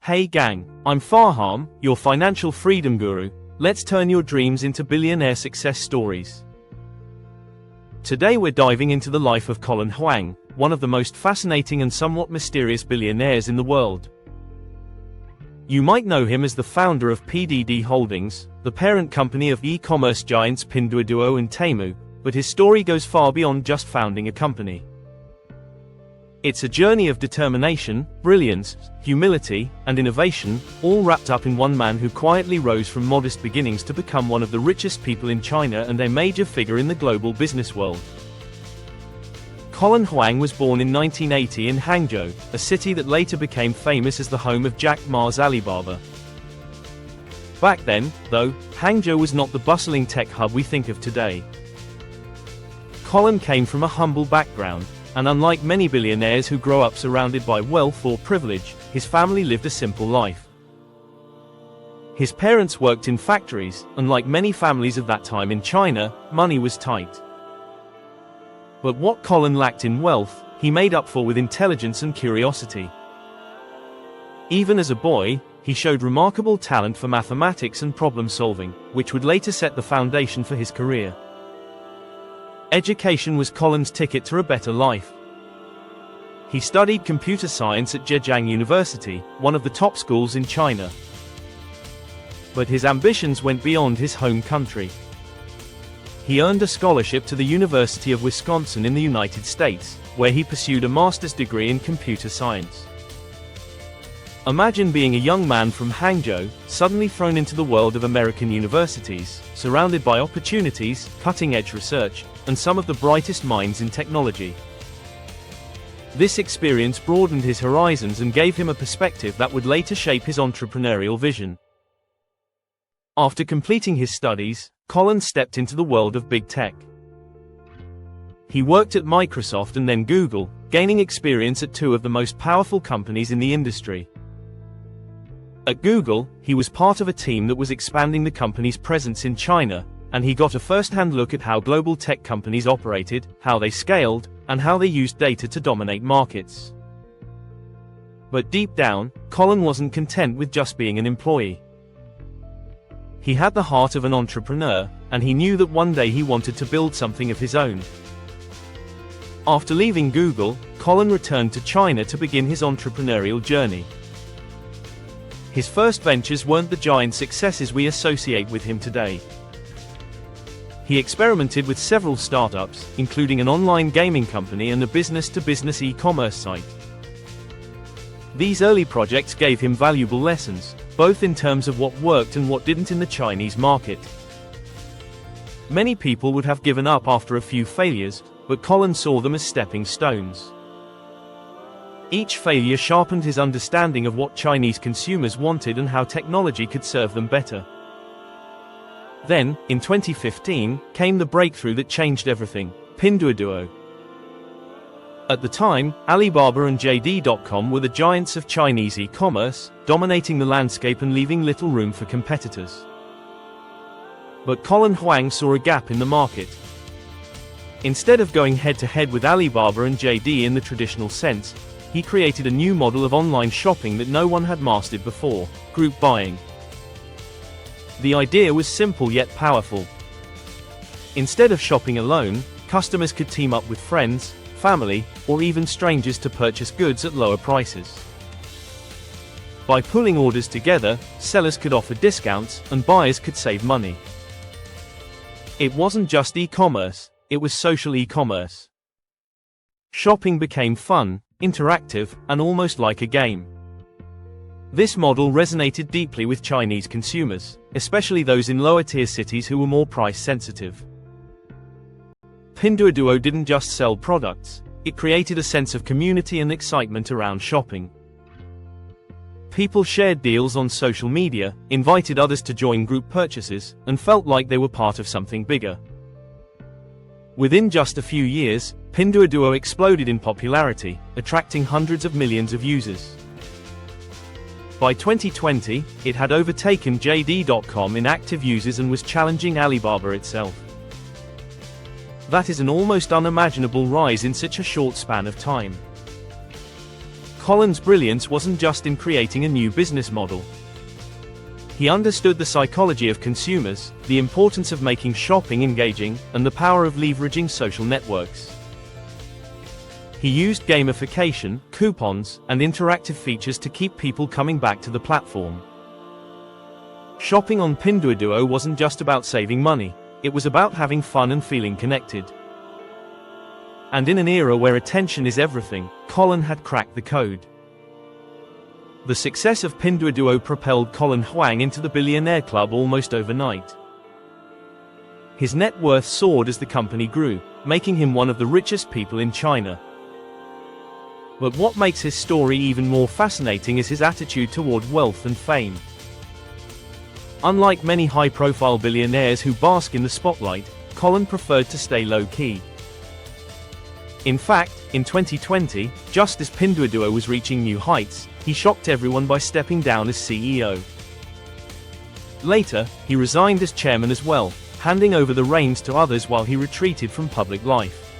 Hey gang, I'm Fahaam, your financial freedom guru. Let's turn your dreams into billionaire success stories. Today we're diving into the life of Colin Huang, one of the most fascinating and somewhat mysterious billionaires in the world. You might know him as the founder of PDD Holdings, the parent company of e-commerce giants Pinduoduo and Temu, but his story goes far beyond just founding a company. It's a journey of determination, brilliance, humility, and innovation, all wrapped up in one man who quietly rose from modest beginnings to become one of the richest people in China and a major figure in the global business world. Colin Huang was born in 1980 in Hangzhou, a city that later became famous as the home of Jack Ma's Alibaba. Back then, though, Hangzhou was not the bustling tech hub we think of today. Colin came from a humble background, and unlike many billionaires who grow up surrounded by wealth or privilege, his family lived a simple life. His parents worked in factories, and like many families of that time in China, money was tight. But what Colin lacked in wealth, he made up for with intelligence and curiosity. Even as a boy, he showed remarkable talent for mathematics and problem solving, which would later set the foundation for his career. Education was Colin's ticket to a better life. He studied computer science at Zhejiang University, one of the top schools in China. But his ambitions went beyond his home country. He earned a scholarship to the University of Wisconsin in the United States, where he pursued a master's degree in computer science. Imagine being a young man from Hangzhou, suddenly thrown into the world of American universities, surrounded by opportunities, cutting-edge research, and some of the brightest minds in technology. This experience broadened his horizons and gave him a perspective that would later shape his entrepreneurial vision. After completing his studies, Colin stepped into the world of big tech. He worked at Microsoft and then Google, gaining experience at two of the most powerful companies in the industry. At Google, he was part of a team that was expanding the company's presence in China, and he got a first-hand look at how global tech companies operated, how they scaled, and how they used data to dominate markets. But deep down, Colin wasn't content with just being an employee. He had the heart of an entrepreneur, and he knew that one day he wanted to build something of his own. After leaving Google, Colin returned to China to begin his entrepreneurial journey. His first ventures weren't the giant successes we associate with him today. He experimented with several startups, including an online gaming company and a business-to-business e-commerce site. These early projects gave him valuable lessons, both in terms of what worked and what didn't in the Chinese market. Many people would have given up after a few failures, but Colin saw them as stepping stones. Each failure sharpened his understanding of what Chinese consumers wanted and how technology could serve them better. Then, in 2015, came the breakthrough that changed everything: Pinduoduo. At the time, Alibaba and JD.com were the giants of Chinese e-commerce, dominating the landscape and leaving little room for competitors. But Colin Huang saw a gap in the market. Instead of going head-to-head with Alibaba and JD in the traditional sense, he created a new model of online shopping that no one had mastered before: group buying. The idea was simple yet powerful. Instead of shopping alone, customers could team up with friends, family, or even strangers to purchase goods at lower prices. By pulling orders together, sellers could offer discounts, and buyers could save money. It wasn't just e-commerce, it was social e-commerce. Shopping became fun, interactive, and almost like a game. This model resonated deeply with Chinese consumers, especially those in lower-tier cities who were more price-sensitive. Pinduoduo didn't just sell products, it created a sense of community and excitement around shopping. People shared deals on social media, invited others to join group purchases, and felt like they were part of something bigger. Within just a few years, Pinduoduo exploded in popularity, attracting hundreds of millions of users. By 2020, it had overtaken JD.com in active users and was challenging Alibaba itself. That is an almost unimaginable rise in such a short span of time. Colin's brilliance wasn't just in creating a new business model. He understood the psychology of consumers, the importance of making shopping engaging, and the power of leveraging social networks. He used gamification, coupons, and interactive features to keep people coming back to the platform. Shopping on Pinduoduo wasn't just about saving money, it was about having fun and feeling connected. And in an era where attention is everything, Colin had cracked the code. The success of Pinduoduo propelled Colin Huang into the Billionaire Club almost overnight. His net worth soared as the company grew, making him one of the richest people in China. But what makes his story even more fascinating is his attitude toward wealth and fame. Unlike many high-profile billionaires who bask in the spotlight, Colin preferred to stay low-key. In fact, in 2020, just as Pinduoduo was reaching new heights, he shocked everyone by stepping down as CEO. Later, he resigned as chairman as well, handing over the reins to others while he retreated from public life.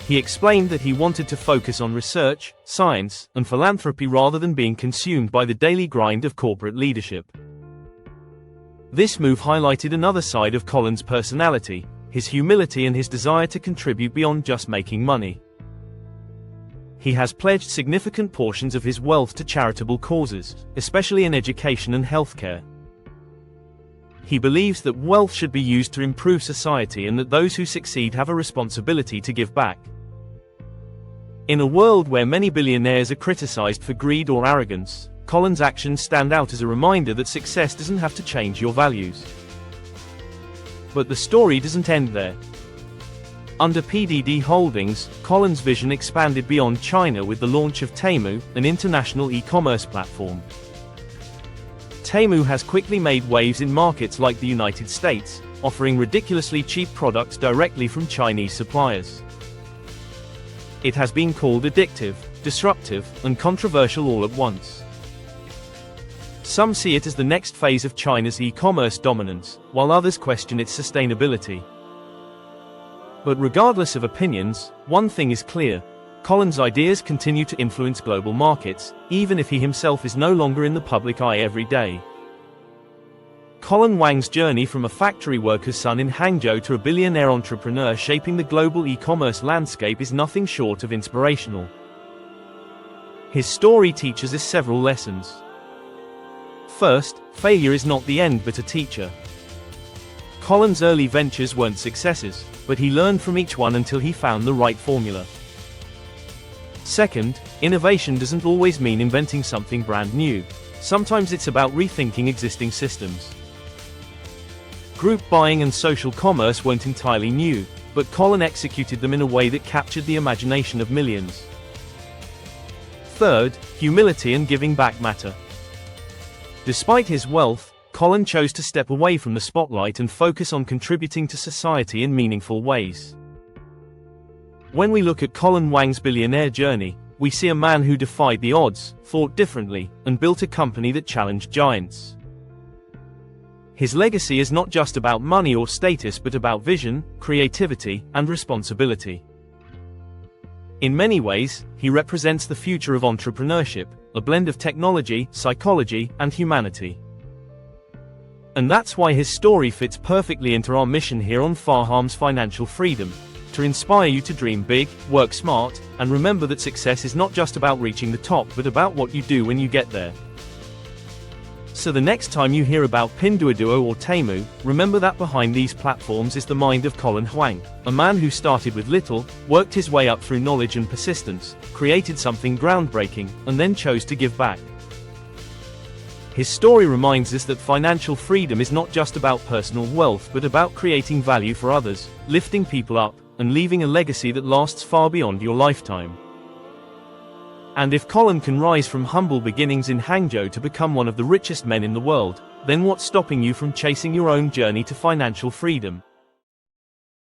He explained that he wanted to focus on research, science, and philanthropy rather than being consumed by the daily grind of corporate leadership. This move highlighted another side of Colin's personality, his humility and his desire to contribute beyond just making money. He has pledged significant portions of his wealth to charitable causes, especially in education and healthcare. He believes that wealth should be used to improve society and that those who succeed have a responsibility to give back. In a world where many billionaires are criticized for greed or arrogance, Colin's actions stand out as a reminder that success doesn't have to change your values. But the story doesn't end there. Under PDD Holdings, Colin's vision expanded beyond China with the launch of Temu, an international e-commerce platform. Temu has quickly made waves in markets like the United States, offering ridiculously cheap products directly from Chinese suppliers. It has been called addictive, disruptive, and controversial all at once. Some see it as the next phase of China's e-commerce dominance, while others question its sustainability. But regardless of opinions, one thing is clear: Colin's ideas continue to influence global markets, even if he himself is no longer in the public eye every day. Colin Huang's journey from a factory worker's son in Hangzhou to a billionaire entrepreneur shaping the global e-commerce landscape is nothing short of inspirational. His story teaches us several lessons. First, failure is not the end but a teacher. Colin's early ventures weren't successes, but he learned from each one until he found the right formula. Second, innovation doesn't always mean inventing something brand new. Sometimes it's about rethinking existing systems. Group buying and social commerce weren't entirely new, but Colin executed them in a way that captured the imagination of millions. Third, humility and giving back matter. Despite his wealth, Colin chose to step away from the spotlight and focus on contributing to society in meaningful ways. When we look at Colin Huang's billionaire journey, we see a man who defied the odds, thought differently, and built a company that challenged giants. His legacy is not just about money or status but about vision, creativity, and responsibility. In many ways, he represents the future of entrepreneurship, a blend of technology, psychology, and humanity. And that's why his story fits perfectly into our mission here on Fahaam's Financial Freedom: to inspire you to dream big, work smart, and remember that success is not just about reaching the top but about what you do when you get there. So the next time you hear about Pinduoduo or Temu, remember that behind these platforms is the mind of Colin Huang, a man who started with little, worked his way up through knowledge and persistence, created something groundbreaking, and then chose to give back. His story reminds us that financial freedom is not just about personal wealth but about creating value for others, lifting people up, and leaving a legacy that lasts far beyond your lifetime. And if Colin can rise from humble beginnings in Hangzhou to become one of the richest men in the world, then what's stopping you from chasing your own journey to financial freedom?